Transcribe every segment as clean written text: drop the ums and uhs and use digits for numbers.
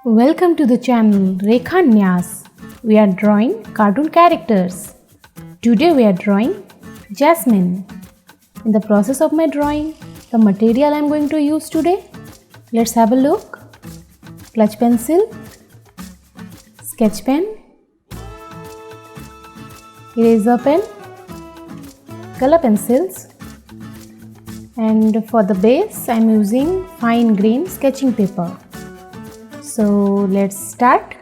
Welcome to the channel REKHANYAS. We are drawing cartoon characters. Today we are drawing Jasmine. In the process of my drawing, the material I am going to use today, let's have a look. Clutch pencil, sketch pen, eraser pen, color pencils, and for the base I am using fine grain sketching paper. So let's start.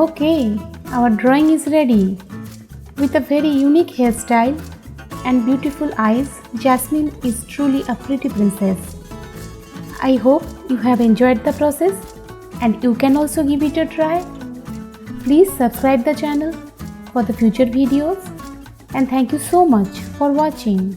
Okay, our drawing is ready. With a very unique hairstyle and beautiful eyes, Jasmine is truly a pretty princess. I hope you have enjoyed the process and you can also give it a try. Please subscribe the channel for the future videos and thank you so much for watching.